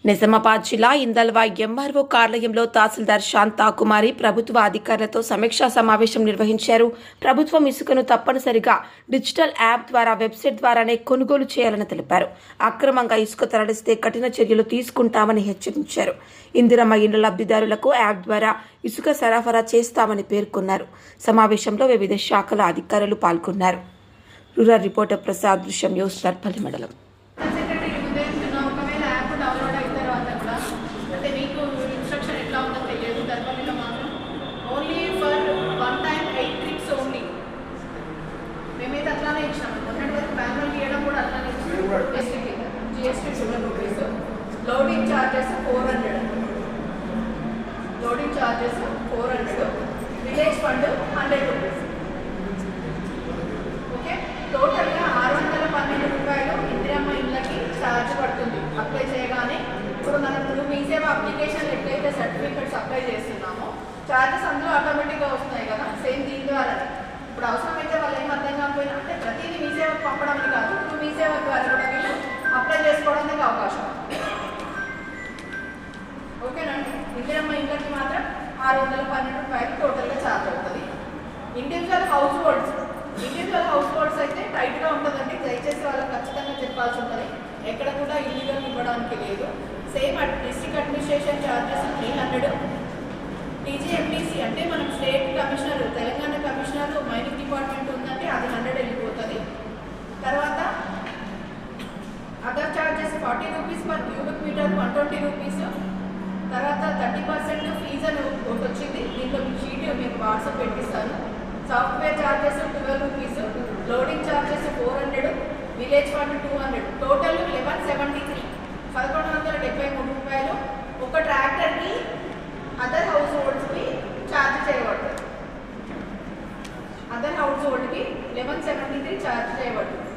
నిజామాబాద్ జిల్లా ఇందల్వా ఎంఆర్ఓ కార్యాలయంలో తహసీల్దార్ శాంతాకుమారి ప్రభుత్వ అధికారులతో సమీక్షా సమావేశం నిర్వహించారు. ప్రభుత్వం ఇసుకను తప్పనిసరిగా డిజిటల్ యాప్ ద్వారా వెబ్సైట్ ద్వారానే కొనుగోలు చేయాలని తెలిపారు. అక్రమంగా ఇసుక తరలిస్తే కఠిన చర్యలు తీసుకుంటామని హెచ్చరించారు. ఇందిరమ్మ ఇండ్ల లబ్ధిదారులకు యాప్ ద్వారా ఇసుక సరఫరా చేస్తామని పేర్కొన్నారు. సమావేశంలో వివిధ శాఖల అధికారులు పాల్గొన్నారు. రూరల్ రిపోర్టర్ ప్రసాద్, దృశ్యం న్యూస్, తర్పల్లి మండలం. Loading charges 400 village fund 100 rupees. Okay, టోటల్గా 612 రూపాయలు ఇందిరమ్మ ఇళ్ళకి ఛార్జ్ పడుతుంది అప్లై చేయగానే. ఇప్పుడు మనం మీ సేవ అప్లికేషన్ ఎట్లయితే సర్టిఫికెట్స్ అప్లై చేస్తున్నామో ఛార్జెస్ అందులో ఆటోమేటిక్గా వస్తున్నాయి కదా, సేమ్ దీని ద్వారా. ఇప్పుడు అవసరమైతే వాళ్ళు ఏం అర్థం కాకపోయినా అంటే ప్రతిదీ మీ సేవకు పంపడం కాదు, ఇప్పుడు మీ సేవ ద్వారా కూడా వీళ్ళు అప్లై చేసుకోవడానికి అవకాశం. ఓకేనండి, ఇందిరమ్మ ఇళ్ళకి మాత్రం 612 రూపాయలు టోటల్గా ఛార్జ్ అవుతుంది. ఇండివిజువల్ హౌస్ హోల్డ్స్ అయితే టైట్గా ఉంటుందండి. దయచేసి వాళ్ళకి ఖచ్చితంగా చెప్పాల్సి ఉంటుంది. ఎక్కడ కూడా ఇల్లీగల్ ఇవ్వడానికి లేదు. Same district administration charges 300. TGMTC అంటే మనం state commissioner, Telangana commissioner mining department ఉందంటే అది 100 వెళ్ళిపోతుంది. తర్వాత other charges 40 rupees per cubic metre, 120 rupees. తర్వాత 30% ఫీజు అని ఒకటి వచ్చింది. దీంట్లో మీ షీట్ మీకు వాట్సాప్ పెట్టిస్తాను. Software charges 12 rupees, loading charges 400, village fund 200, total 1173, 1173 రూపాయలు ఒక ట్రాక్టర్కి అదర్ హౌస్ హోల్డ్స్కి ఛార్జ్ చేయబడుతుంది. అదర్ హౌస్ హోల్డ్కి 1173 ఛార్జ్ చేయబడుతుంది.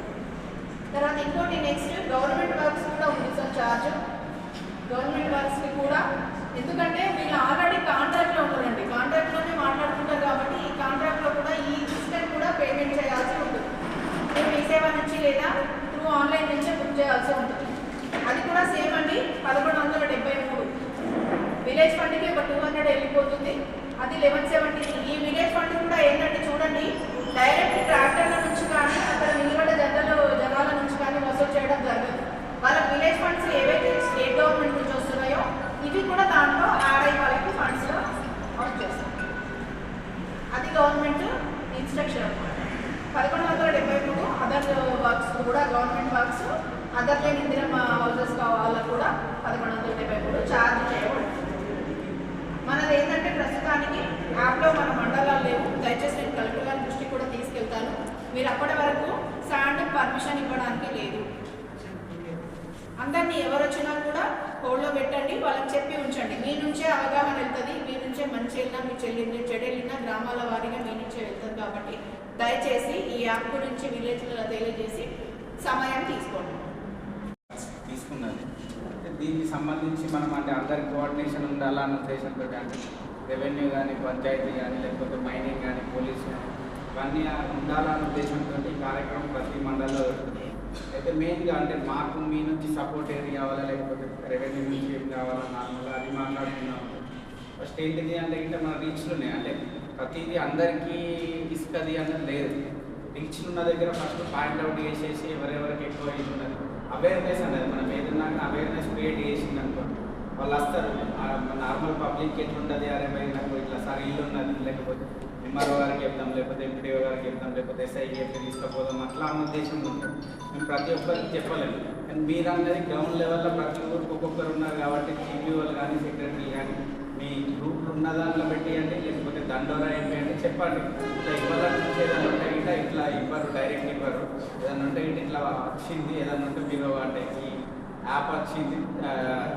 తర్వాత ఇంకోటి నెక్స్ట్ గవర్నమెంట్ వర్క్స్ కూడా ఉంది సార్ ఛార్జ్. గవర్నమెంట్ వర్క్స్కి కూడా, ఎందుకంటే వీళ్ళు ఆల్రెడీ కాంట్రాక్ట్లో ఉంటారండి, కాంట్రాక్ట్లోనే మాట్లాడుకుంటారు కాబట్టి ఈ కాంట్రాక్ట్లో కూడా ఈ సిస్టమ్ కూడా పేమెంట్ చేయాల్సి ఉంటుంది. మీరు మీ సేవ నుంచి లేదా త్రూ ఆన్లైన్ నుంచే బుక్ చేయాల్సి ఉంటుంది. అది కూడా సేమ్ అండి, 1173. విలేజ్ ఫండ్కి ఒక 200 వెళ్ళిపోతుంది, అది 1173. ఈ విలేజ్ ఫండ్ కూడా ఏంటంటే చూడండి, డైరెక్ట్ ట్రాక్టర్ల నుంచి కానీ అక్కడ నిలబడ్డ జనాల నుంచి కానీ వసూలు చేయడం జరగదు. వాళ్ళ విలేజ్ ఫండ్స్ ఏవైతే స్టేట్ గవర్నమెంట్ నుంచి వస్తున్నాయో ఇవి కూడా దాంట్లో యాడ్ అయ్యి వాళ్ళకి ఫండ్స్లో అవుట్ చేస్తాం. అది గవర్నమెంట్ ఇన్స్ట్రక్షన్ అనమాట. 1173 అదర్ వర్క్స్ కూడా, గవర్నమెంట్ వర్క్స్ అదర్ లేని ఇందిరమ్మ హౌసెస్ కావాళ్ళకు కూడా 1173 ఛార్జ్ చేయబడుతుంది. మనది ఏంటంటే ప్రస్తుతానికి యాప్లో మన మండలాలు లేవు. దయచేసి నేను కలెక్టర్ గారి దృష్టికి కూడా తీసుకెళ్తాను. మీరు అప్పటి వరకు స్టాండ్ పర్మిషన్ ఇవ్వడానికి లేదు. అందరినీ ఎవరు వచ్చినా కూడా హోల్డ్లో పెట్టండి, వాళ్ళకి చెప్పి ఉంచండి. మీ నుంచే అవగాహన వెళ్తుంది, మీ నుంచే మంచి వెళ్ళినా, మీ చెడు వెళ్ళినా గ్రామాల వారీగా మీ నుంచే వెళ్తుంది. కాబట్టి దయచేసి ఈ యాప్ గురించి విలేజ్లో తెలియజేసి సమయం తీసుకున్నది. దీనికి సంబంధించి మనం అంటే అందరి కోఆర్డినేషన్ ఉండాలన్న ఉద్దేశంతో అంటే రెవెన్యూ కానీ, పంచాయతీ కానీ, లేకపోతే మైనింగ్ కానీ, పోలీసు కానీ ఇవన్నీ ఉండాలన్న ఉద్దేశంతో ఈ కార్యక్రమం ప్రతి మండలంలో జరుగుతుంది. అయితే మెయిన్గా అంటే మాకు మీ నుంచి సపోర్ట్ ఏది కావాలా, లేకపోతే రెవెన్యూ నుంచి ఏం కావాలా, నార్మల్గా అది మాట్లాడుతున్నాం. ఫస్ట్ ఏంటిది అంటే ఇంకా మన రీచ్లు ఉన్నాయి. అంటే ప్రతిదీ అందరికీ ఇసుకది అన్నది లేదు. రీచ్లు ఉన్న దగ్గర ఫస్ట్ పాయింట్అవుట్ చేసేసి ఎవరెవరికి ఎక్కువ ఇది ఉన్నది అవేర్నెస్ అనేది మనం ఏదన్నా అవేర్నెస్ క్రియేట్ చేసింది అనుకోండి, వాళ్ళు వస్తారు. నార్మల్ పబ్లిక్ ఎట్లుంటుంది, అరే భయ్ నాకు ఇట్లా సార్ ఇల్లు ఉన్నది, లేకపోతే ఎంఆర్ఓ గారికి చెప్తాం, లేకపోతే ఎంపీడీఓ గారికి చెప్తాం, లేకపోతే ఎస్ఐకి చెప్పి తీసుకుపోదాం, అట్లా అన్న ఉద్దేశం ఉంది. మేము ప్రతి ఒక్కరికి చెప్పలేము. కానీ మీరు అనేది గ్రౌండ్ లెవెల్లో ప్రతి ఊరికి ఒక్కొక్కరు ఉన్నారు కాబట్టి జీపీఓలు కానీ, సెక్రటరీ కానీ మీ గ్రూప్లు ఉన్న దాంట్లో పెట్టియండి, లేకపోతే దండోరా అయిపోయండి, చెప్పండి. ఇట్లా ఇవ్వాలని ఏదైనా ఉంటే ఇట్లా ఇట్లా ఇవ్వరు, డైరెక్ట్ ఇవ్వరు. ఏదైనా ఉంటే ఇట్లా వచ్చింది, ఏదైనా ఉంటే మీరు అంటే ఈ యాప్ వచ్చింది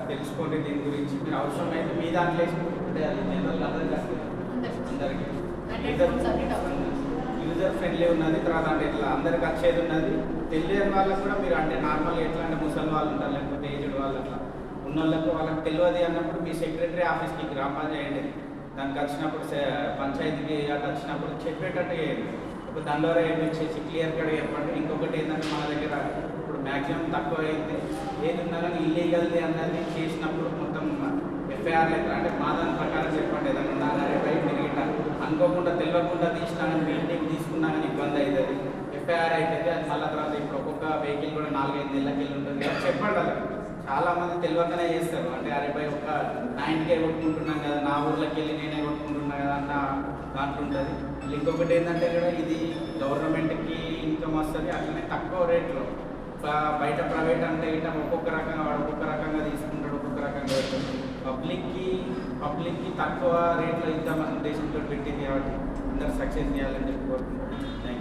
తెలుసుకోండి, దీని గురించి మీరు అవసరమైతే మీ దాంట్లో వేసుకుంటే అది జనరల్ అందరికీ యూజర్ ఫ్రెండ్లీ ఉన్నది. తర్వాత అంటే ఇట్లా అందరికి వచ్చేది ఉన్నది. తెలియని వాళ్ళకు కూడా మీరు అంటే నార్మల్గా ఎట్లా అంటే ముసలి వాళ్ళు ఉంటారు, లేకపోతే ఏజ్డ్ వాళ్ళు అట్లా ఉన్న వాళ్ళకు వాళ్ళకి తెలియదు అన్నప్పుడు మీ సెక్రటరీ ఆఫీస్కి గ్రామ పంచాయతీ దానికి వచ్చినప్పుడు పంచాయతీకి అట్లా వచ్చినప్పుడు చెప్పేటట్టు చేయండి. ఒక దండోరా వేయించేసి క్లియర్ కట్ చెప్పండి. ఇంకొకటి ఏంటంటే మన దగ్గర ఇప్పుడు మ్యాక్సిమం తక్కువ అయితే ఏది ఉన్నా కానీ ఇల్లీగల్ది అన్నది చేసినప్పుడు మొత్తం ఎఫ్ఐఆర్ లెక్క అంటే మా దాని ప్రకారం చెప్పండి ఏదన్నా ఉన్నా కానీ బయట తిరిగిట అనుకోకుండా తెలియకుండా తీసినా కానీ మీ ఇంటికి తీసుకున్నా కానీ ఇబ్బంది అవుతుంది ఎఫ్ఐఆర్ అవుతుంది. అది మళ్ళీ తర్వాత ఇప్పుడు ఒక్కొక్క వెహికల్ కూడా 4-5 నెలలకి వెళ్ళి ఉంటుంది చెప్పండి అది చాలా మంది తెలియకనే చేస్తారు. అంటే అరే భయ్ ఒక నా ఇంటికే కొట్టుకుంటున్నాను కదా, నా ఊర్లోకి వెళ్ళి నేనే కొట్టుకుంటున్నా కదా అన్న దాంట్లో ఉంటుంది. ఇంకొకటి ఏంటంటే కూడా ఇది గవర్నమెంట్కి ఇన్కమ్ వస్తుంది, అట్లనే తక్కువ రేట్లో. బయట ప్రైవేట్ అంటే ఇట్లా ఒక్కొక్క రకంగా వాడు ఒక్కొక్క రకంగా తీసుకుంటాడు, ఒక్కొక్క రకంగా పెడుతుంది. పబ్లిక్కి తక్కువ రేట్లో ఇద్దామన్న ఉద్దేశంతో పెట్టింది కాబట్టి అందరూ సక్సెస్ చేయాలని చెప్పి కోరుకుంటున్నాను. Thank you.